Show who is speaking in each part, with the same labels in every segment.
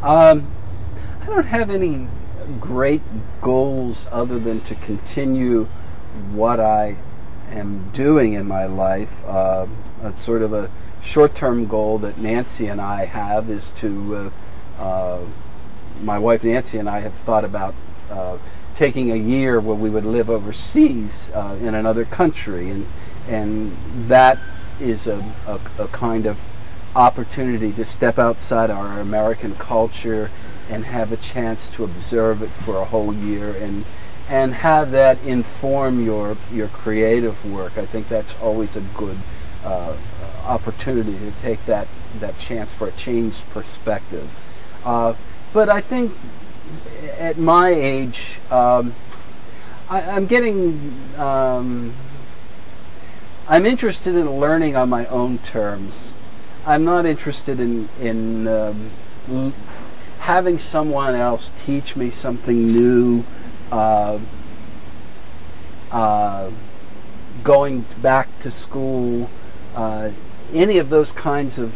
Speaker 1: I don't have any great goals other than to continue what I am doing in my life. A sort of a short-term goal that Nancy and I have is to, my wife Nancy and I have thought about taking a year where we would live overseas in another country, and that is a kind of opportunity to step outside our American culture and have a chance to observe it for a whole year and have that inform your creative work. I think that's always a good opportunity to take that chance for a changed perspective. But I think at my age, I'm getting, I'm interested in learning on my own terms. I'm not interested in having someone else teach me something new, going back to school, any of those kinds of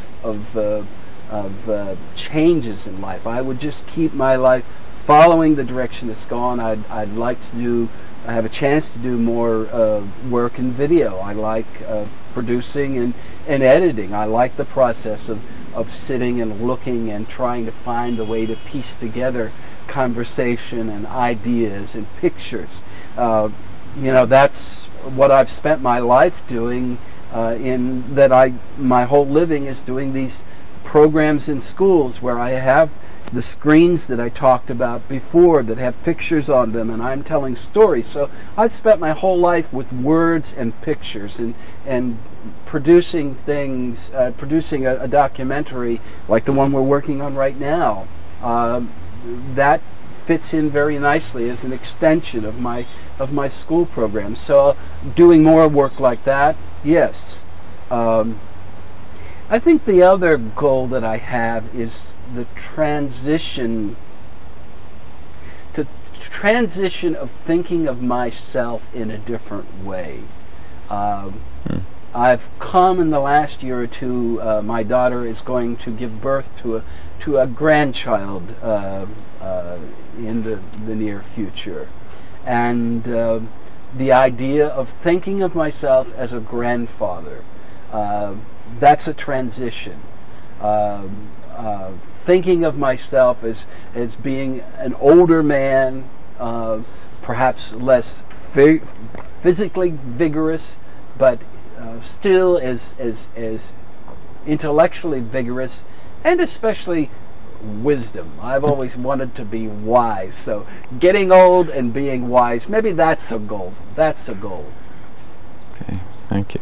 Speaker 1: changes in life. I would just keep my life following the direction it's gone. I'd like to have a chance to do more work in video. I like producing and editing. I like the process of sitting and looking and trying to find a way to piece together conversation and ideas and pictures. That's what I've spent my life doing. My whole living is doing these programs in schools where I have the screens that I talked about before that have pictures on them, and I'm telling stories. So I've spent my whole life with words and pictures and producing things, producing a documentary like the one we're working on right now. That fits in very nicely as an extension of my school program. So doing more work like that, yes. I think the other goal that I have is the transition of thinking of myself in a different way. I've come in the last year or two. My daughter is going to give birth to a grandchild in the near future, and the idea of thinking of myself as a grandfather, that's a transition. Thinking of myself as being an older man, perhaps less physically vigorous, but still as intellectually vigorous, and especially wisdom. I've always wanted to be wise, so getting old and being wise, maybe that's a goal. That's a goal.
Speaker 2: Okay, thank you.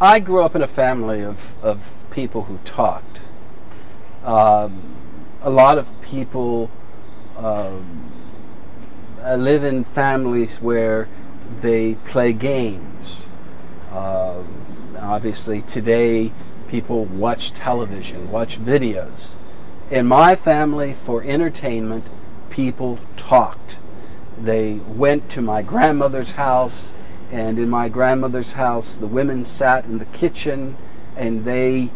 Speaker 1: I grew up in a family of people who talked. A lot of people live in families where they play games. Obviously today people watch television, watch videos. In my family, for entertainment, people talked. They went to my grandmother's house, and in my grandmother's house, the women sat in the kitchen and they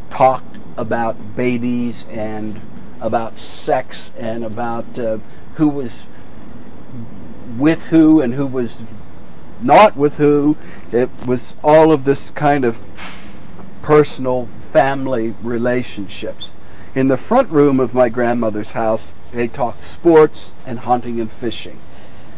Speaker 1: talked about babies and about sex and about who was with who and who was not with who. It was all of this kind of personal family relationships. In the front room of my grandmother's house, they talked sports and hunting and fishing,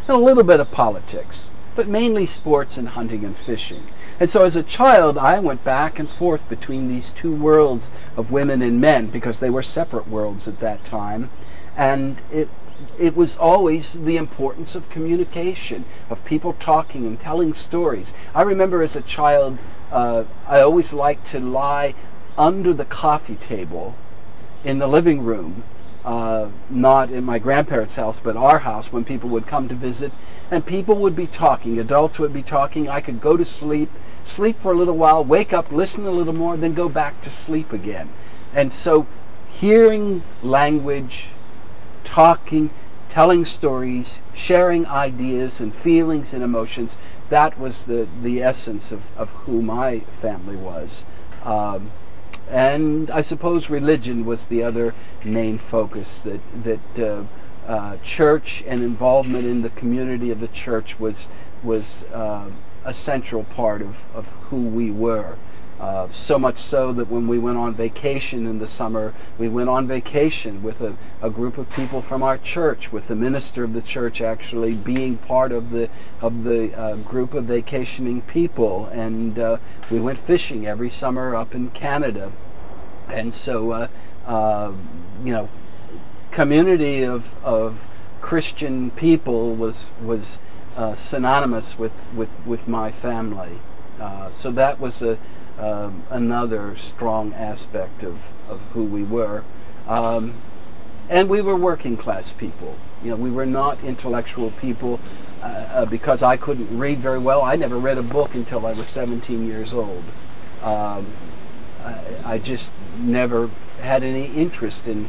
Speaker 1: and a little bit of politics, but mainly sports and hunting and fishing. And so as a child, I went back and forth between these two worlds of women and men, because they were separate worlds at that time. And it was always the importance of communication, of people talking and telling stories. I remember as a child, I always liked to lie under the coffee table in the living room, not in my grandparents' house, but our house, when people would come to visit. And people would be talking, adults would be talking. I could go to sleep for a little while, wake up, listen a little more, then go back to sleep again. And so hearing language, talking, telling stories, sharing ideas and feelings and emotions, that was the essence of who my family was. And I suppose religion was the other main focus, that church and involvement in the community of the church was a central part of who we were. So much so that when we went on vacation in the summer, we went on vacation with a group of people from our church, with the minister of the church actually being part of the group of vacationing people. And we went fishing every summer up in Canada. And so, community of Christian people was synonymous with my family. So that was another strong aspect of who we were. And we were working class people. We were not intellectual people because I couldn't read very well. I never read a book until I was 17 years old. I just never had any interest in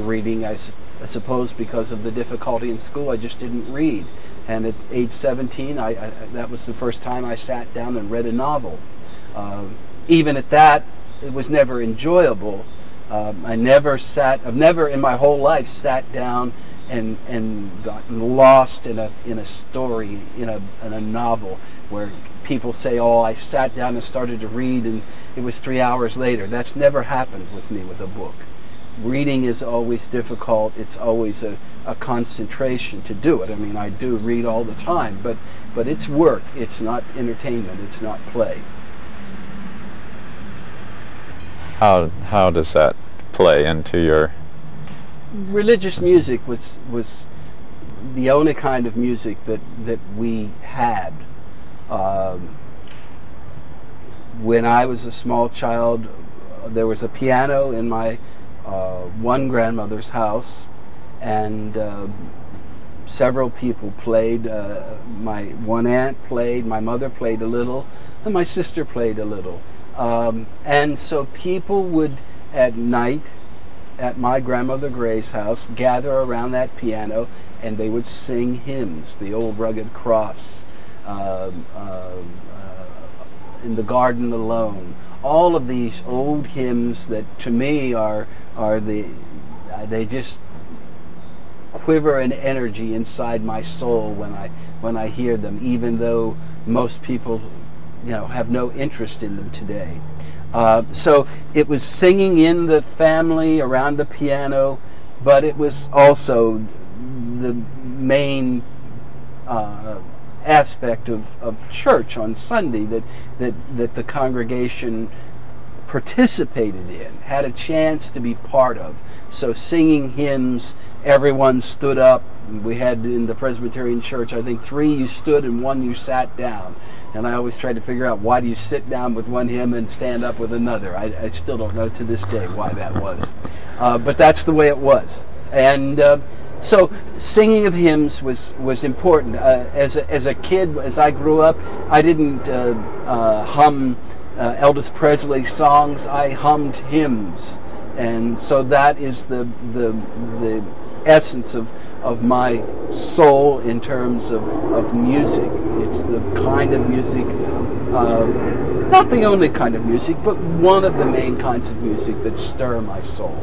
Speaker 1: reading. I suppose because of the difficulty in school, I just didn't read. And at age 17, that was the first time I sat down and read a novel. Even at that, it was never enjoyable. I've never in my whole life sat down and gotten lost in a story, in a novel, where people say, "Oh, I sat down and started to read and it was 3 hours later." That's never happened with me with a book. Reading is always difficult. It's always a concentration to do it. I mean, I do read all the time, but it's work. It's not entertainment. It's not play.
Speaker 2: How does that play into your...
Speaker 1: Religious music was the only kind of music that we had. When I was a small child, there was a piano in my one grandmother's house, and several people played. My one aunt played, my mother played a little, and my sister played a little. And so people would, at night, at my grandmother Gray's house, gather around that piano, and they would sing hymns, the Old Rugged Cross, In the Garden Alone. All of these old hymns that to me they just quiver an energy inside my soul when I hear them, even though most people have no interest in them today. So it was singing in the family around the piano, but it was also the main aspect of church on Sunday that the congregation participated in, had a chance to be part of. So singing hymns, everyone stood up. We had in the Presbyterian church, I think 3 you stood and 1 you sat down. And I always tried to figure out, why do you sit down with one hymn and stand up with another? I still don't know to this day why that was. But that's the way it was. And so singing of hymns was important. As a kid, as I grew up, I didn't hum Elvis Presley songs. I hummed hymns. And so that is the essence of my soul in terms of music. It's the kind of music, not the only kind of music, but one of the main kinds of music that stir my soul.